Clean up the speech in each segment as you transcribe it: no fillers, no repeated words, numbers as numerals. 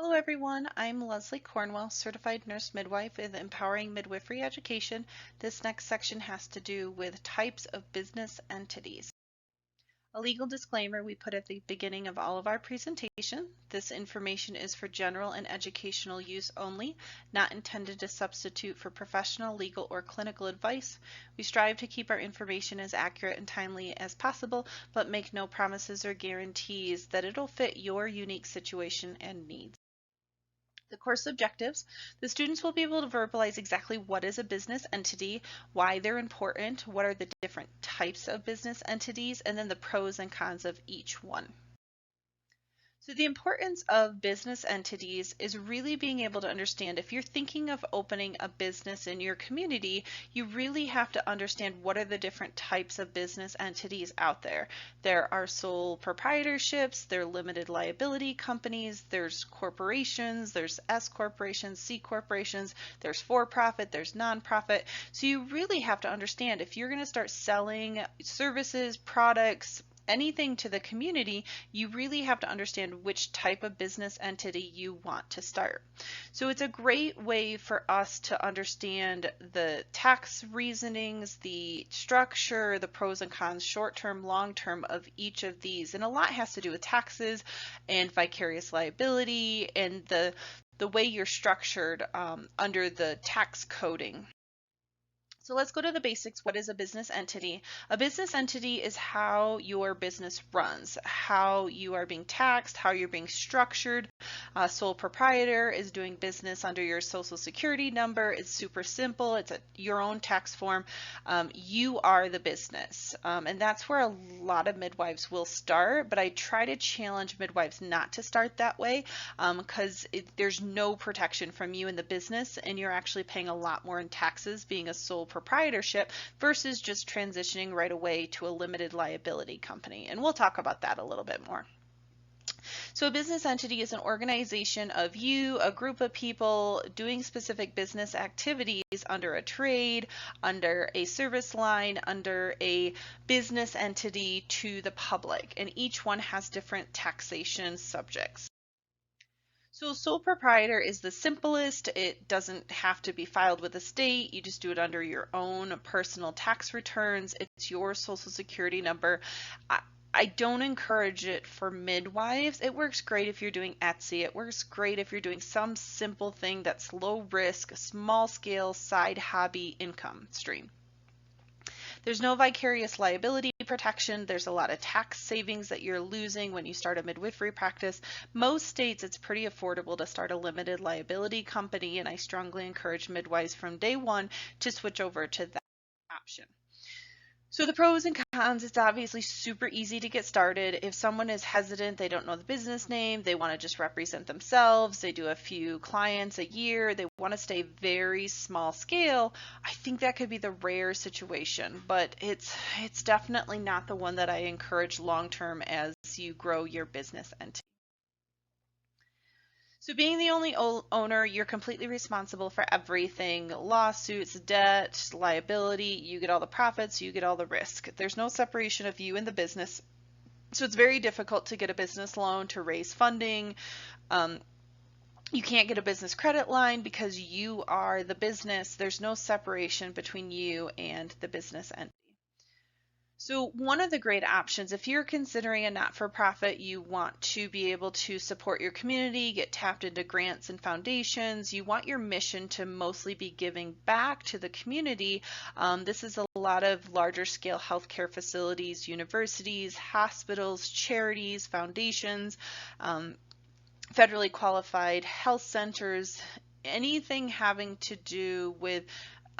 Hello everyone, I'm Leslie Cornwell, Certified Nurse Midwife with Empowering Midwifery Education. This next section has to do with types of business entities. A legal disclaimer we put at the beginning of all of our presentation. This information is for general and educational use only, not intended to substitute for professional, legal, or clinical advice. We strive to keep our information as accurate and timely as possible, but make no promises or guarantees that it'll fit your unique situation and needs. The course objectives, the students will be able to verbalize exactly what is a business entity, why they're important, what are the different types of business entities, and then the pros and cons of each one. So the importance of business entities is really being able to understand if you're thinking of opening a business in your community, you really have to understand what are the different types of business entities out there. There are sole proprietorships, there are limited liability companies, there's corporations, there's S corporations, C corporations, there's for-profit, there's non-profit. So you really have to understand if you're going to start selling services, products, anything to the community, you really have to understand which type of business entity you want to start. So it's a great way for us to understand the tax reasonings, the structure, the pros and cons, short-term, long-term of each of these. And a lot has to do with taxes and vicarious liability and the way you're structured under the tax coding. So let's go to the basics. What is a business entity? A business entity is how your business runs, how you are being taxed, how you're being structured. A sole proprietor is doing business under your social security number. It's super simple. It's your own tax form. You are the business. And that's where a lot of midwives will start, but I try to challenge midwives not to start that way because there's no protection from you in the business, and you're actually paying a lot more in taxes being a sole proprietorship versus just transitioning right away to a limited liability company. And we'll talk about that a little bit more. So a business entity is an organization of you, a group of people doing specific business activities under a trade, under a service line, under a business entity to the public. And each one has different taxation subjects. So sole proprietor is the simplest. It doesn't have to be filed with the state. You just do it under your own personal tax returns. It's your social security number. I don't encourage it for midwives. It works great if you're doing Etsy. It works great if you're doing some simple thing that's low risk, small scale side hobby income stream. There's no vicarious liability protection. There's a lot of tax savings that you're losing when you start a midwifery practice. Most states, it's pretty affordable to start a limited liability company, and I strongly encourage midwives from day one to switch over to that option. So the pros and cons, it's obviously super easy to get started. If someone is hesitant, they don't know the business name, they want to just represent themselves, they do a few clients a year, they want to stay very small scale, I think that could be the rare situation, but it's definitely not the one that I encourage long term as you grow your business entity. So being the only owner, you're completely responsible for everything. Lawsuits, debt, liability, you get all the profits, you get all the risk. There's no separation of you and the business. So it's very difficult to get a business loan to raise funding. You can't get a business credit line because you are the business. There's no separation between you and the business entity. So one of the great options, if you're considering a not-for-profit, you want to be able to support your community, get tapped into grants and foundations, you want your mission to mostly be giving back to the community. This is a lot of larger scale healthcare facilities, universities, hospitals, charities, foundations, federally qualified health centers, anything having to do with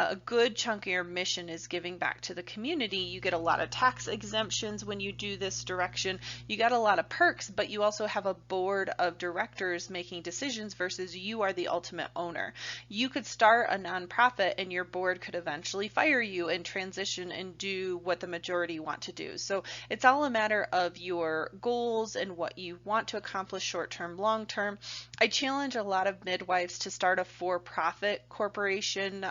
a good chunk of your mission is giving back to the community. You get a lot of tax exemptions when you do this direction. You got a lot of perks, but you also have a board of directors making decisions versus you are the ultimate owner. You could start a nonprofit and your board could eventually fire you and transition and do what the majority want to do. So it's all a matter of your goals and what you want to accomplish short-term, long-term. I challenge a lot of midwives to start a for-profit corporation.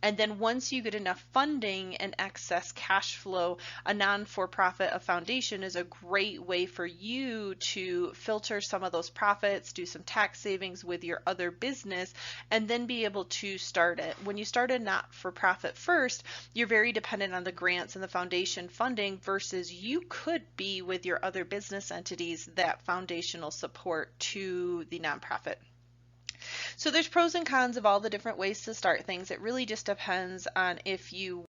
And then once you get enough funding and excess cash flow, a non-for-profit, a foundation, is a great way for you to filter some of those profits, do some tax savings with your other business, and then be able to start it. When you start a not-for-profit first, you're very dependent on the grants and the foundation funding versus you could be with your other business entities that foundational support to the nonprofit. So there's pros and cons of all the different ways to start things. It really just depends on if you want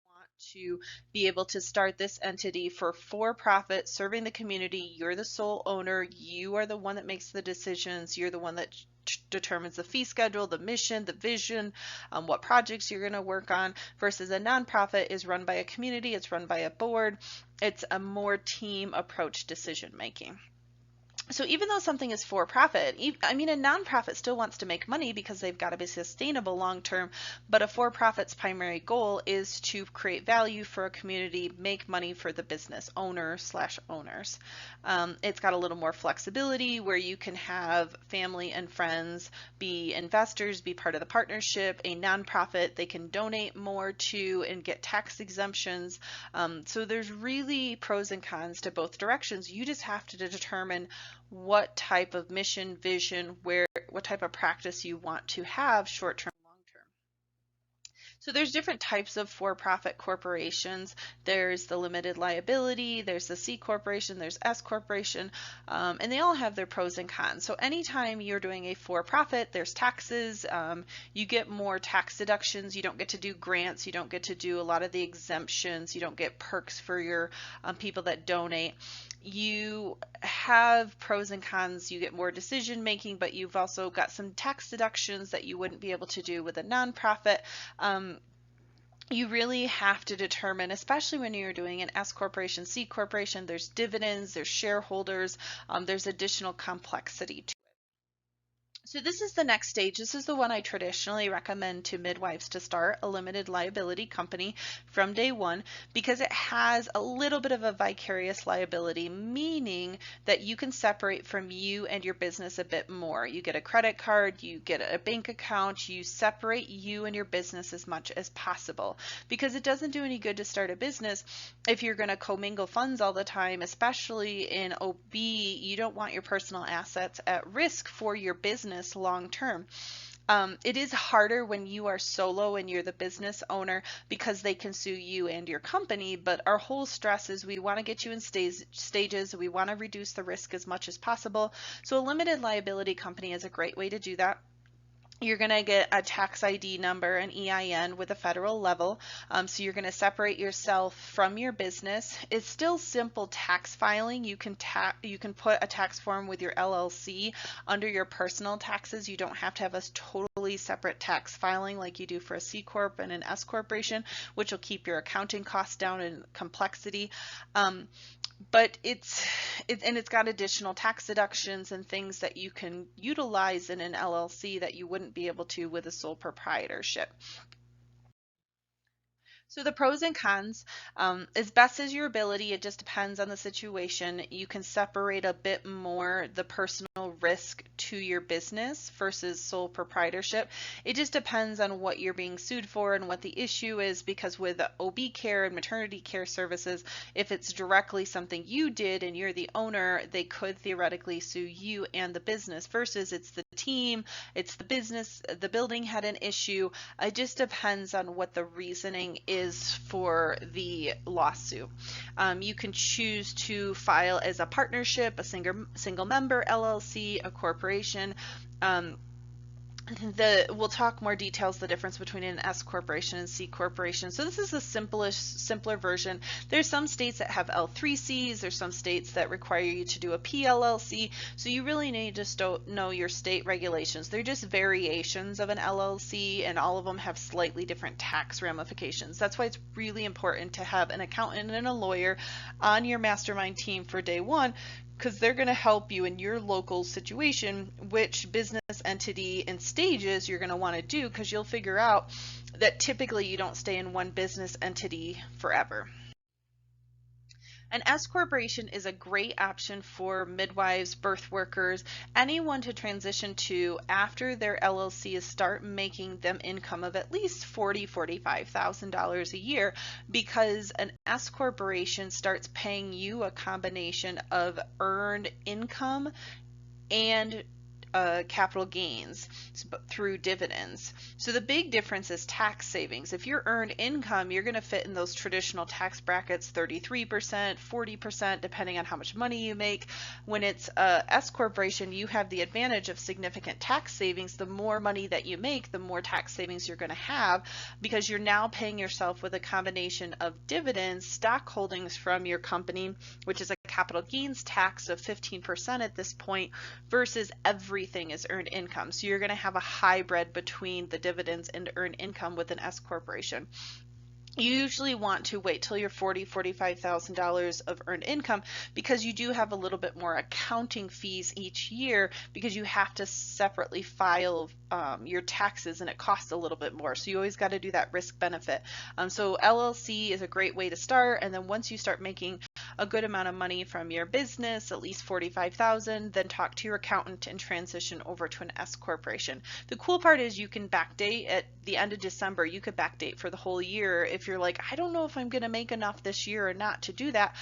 to be able to start this entity for profit, serving the community. You're the sole owner. You are the one that makes the decisions. You're the one that determines the fee schedule, the mission, the vision, what projects you're going to work on, versus a nonprofit is run by a community. It's run by a board. It's a more team approach decision making. So even though something is for profit, I mean, a nonprofit still wants to make money because they've got to be sustainable long term, but a for-profit's primary goal is to create value for a community, make money for the business owner/owners. It's got a little more flexibility where you can have family and friends be investors, be part of the partnership. A nonprofit, they can donate more to and get tax exemptions. So there's really pros and cons to both directions. You just have to determine what type of mission, vision, what type of practice you want to have short-term, long-term. So there's different types of for-profit corporations. There's the limited liability, there's the C corporation, there's S corporation, and they all have their pros and cons. So anytime you're doing a for-profit, there's taxes. You get more tax deductions. You don't get to do grants. You don't get to do a lot of the exemptions. You don't get perks for your people that donate. You have pros and cons. You get more decision making, but you've also got some tax deductions that you wouldn't be able to do with a nonprofit. You really have to determine, especially when you're doing an S corporation, C corporation, there's dividends, there's shareholders, there's additional complexity to it. So this is the next stage. This is the one I traditionally recommend to midwives to start, a limited liability company from day one, because it has a little bit of a vicarious liability, meaning that you can separate from you and your business a bit more. You get a credit card, you get a bank account, you separate you and your business as much as possible, because it doesn't do any good to start a business if you're going to commingle funds all the time, especially in OB. You don't want your personal assets at risk for your business long term. It is harder when you are solo and you're the business owner because they can sue you and your company, but our whole stress is we want to get you in stages. We want to reduce the risk as much as possible. So a limited liability company is a great way to do that. You're going to get a tax ID number, an EIN with a federal level. So you're going to separate yourself from your business. It's still simple tax filing. You can put a tax form with your LLC under your personal taxes. You don't have to have a totally separate tax filing like you do for a C Corp and an S Corporation, which will keep your accounting costs down and complexity. But it's got additional tax deductions and things that you can utilize in an LLC that you wouldn't be able to with a sole proprietorship. So the pros and cons, as best as your ability, it just depends on the situation. You can separate a bit more the personal risk to your business versus sole proprietorship. It just depends on what you're being sued for and what the issue is, because with OB care and maternity care services, if it's directly something you did and you're the owner, they could theoretically sue you and the business, versus it's the team, it's the business, the building had an issue. It just depends on what the reasoning is for the lawsuit. You can choose to file as a partnership, a single member LLC, a corporation. We'll talk more details, the difference between an S corporation and C corporation. So this is the simpler version. There's some states that have L3Cs. There's some states that require you to do a PLLC. So you really need to know your state regulations. They're just variations of an LLC, and all of them have slightly different tax ramifications. That's why it's really important to have an accountant and a lawyer on your mastermind team for day one, because they're going to help you in your local situation, which business entity and stages you're going to want to do, because you'll figure out that typically you don't stay in one business entity forever. An S corporation is a great option for midwives, birth workers, anyone to transition to after their LLCs start making them income of at least $45,000 a year, because an S corporation starts paying you a combination of earned income and capital gains through dividends. So the big difference is tax savings. If you're earned income, you're going to fit in those traditional tax brackets, 33%, 40%, depending on how much money you make. When it's a S corporation, you have the advantage of significant tax savings. The more money that you make, the more tax savings you're going to have, because you're now paying yourself with a combination of dividends, stock holdings from your company, which is a capital gains tax of 15% at this point, versus everything is earned income. So you're going to have a hybrid between the dividends and earned income with an S corporation. You usually want to wait till you're $45,000 of earned income, because you do have a little bit more accounting fees each year, because you have to separately file your taxes, and it costs a little bit more. So you always got to do that risk benefit. So LLC is a great way to start, and then once you start making a good amount of money from your business, at least $45,000, then talk to your accountant and transition over to an S corporation. The cool part is you can backdate at the end of December. You could backdate for the whole year if you're like, I don't know if I'm going to make enough this year or not to do that.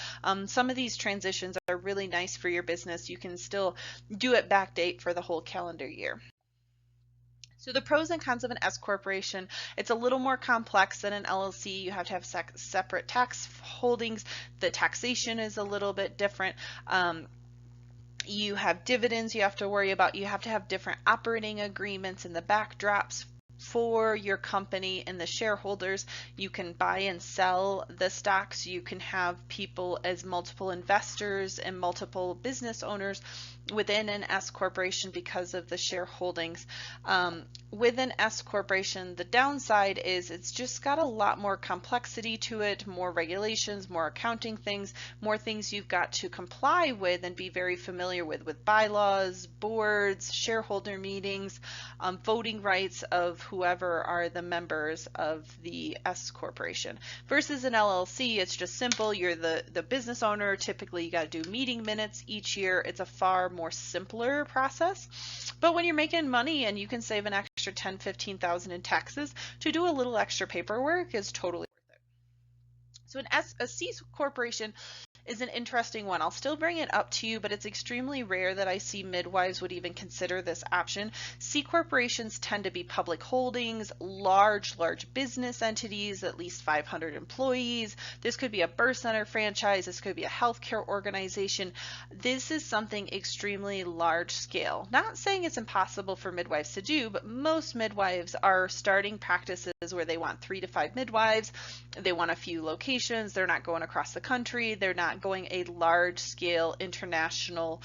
Some of these transitions are really nice for your business. You can still do it backdate for the whole calendar year. So the pros and cons of an S corporation: it's a little more complex than an LLC. You have to have separate tax holdings. The taxation is a little bit different. You have dividends you have to worry about. You have to have different operating agreements and the backdrops for your company and the shareholders. You can buy and sell the stocks. You can have people as multiple investors and multiple business owners within an S corporation because of the shareholdings. With an S corporation, the downside is it's just got a lot more complexity to it, more regulations, more accounting things, more things you've got to comply with and be very familiar with bylaws, boards, shareholder meetings, voting rights of whoever are the members of the S corporation. Versus an LLC, it's just simple. You're the business owner. Typically, you got to do meeting minutes each year. It's a far more simpler process. But when you're making money and you can save an extra $10,000, $15,000 in taxes, to do a little extra paperwork is totally worth it. So a C corporation is an interesting one. I'll still bring it up to you, but it's extremely rare that I see midwives would even consider this option. C corporations tend to be public holdings, large business entities, at least 500 employees. This could be a birth center franchise. This could be a healthcare organization. This is something extremely large scale. Not saying it's impossible for midwives to do, but most midwives are starting practices where they want 3 to 5 midwives. They want a few locations. They're not going across the country. They're not going a large scale international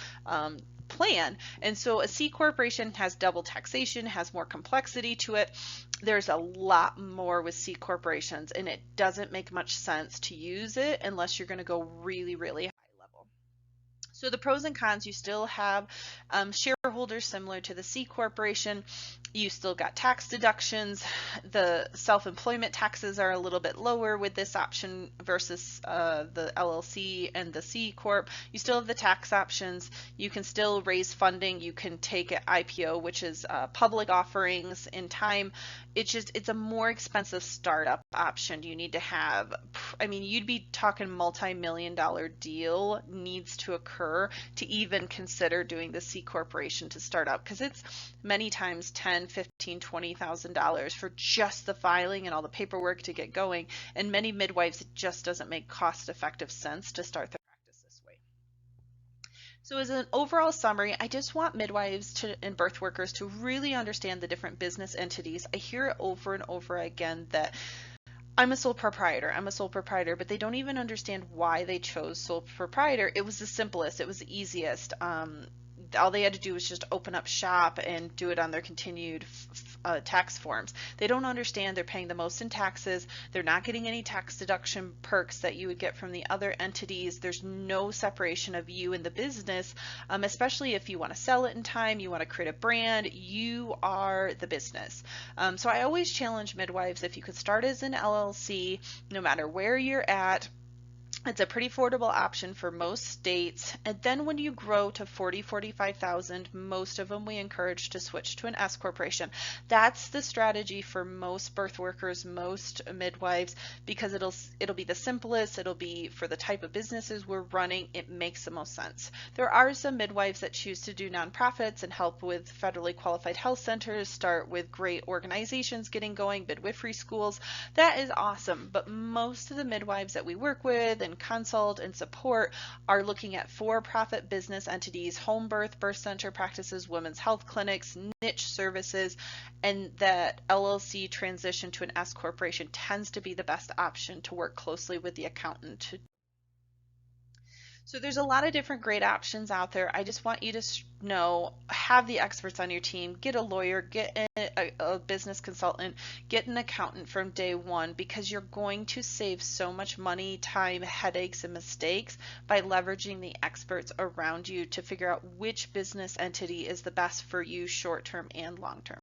plan. And so a C corporation has double taxation, has more complexity to it. There's a lot more with C corporations, and it doesn't make much sense to use it unless you're going to go really, really high level. So the pros and cons: you still have shareholders similar to the C corporation. You still got tax deductions. The self-employment taxes are a little bit lower with this option versus the LLC and the C Corp. You still have the tax options. You can still raise funding. You can take an IPO, which is public offerings in time. It's a more expensive startup option. You need to have, you'd be talking multi-million-dollar deal needs to occur to even consider doing the C corporation to start up, because it's many times $10,000, $15,000, $20,000 for just the filing and all the paperwork to get going. And many midwives, it just doesn't make cost-effective sense to start their practice this way. So as an overall summary, I just want midwives and birth workers to really understand the different business entities. I hear it over and over again that I'm a sole proprietor, but they don't even understand why they chose sole proprietor. It was the simplest, it was the easiest. All they had to do was just open up shop and do it on their continued tax forms. They don't understand they're paying the most in taxes. They're not getting any tax deduction perks that you would get from the other entities. There's no separation of you and the business, especially if you want to sell it in time, you want to create a brand, you are the business. So I always challenge midwives, if you could start as an LLC, no matter where you're at, It's a pretty affordable option for most states. And then when you grow to 40, 45,000, most of them we encourage to switch to an S corporation. That's the strategy for most birth workers, most midwives, because it'll be the simplest, it'll be for the type of businesses we're running, it makes the most sense. There are some midwives that choose to do nonprofits and help with federally qualified health centers, start with great organizations getting going, midwifery schools. That is awesome, but most of the midwives that we work with and consult and support are looking at for-profit business entities, home birth, birth center practices, women's health clinics, niche services, and that LLC transition to an S corporation tends to be the best option to work closely with the accountant to. So there's a lot of different great options out there. I just want you to know, have the experts on your team, get a lawyer, get a business consultant, get an accountant from day one, because you're going to save so much money, time, headaches, and mistakes by leveraging the experts around you to figure out which business entity is the best for you short term and long term.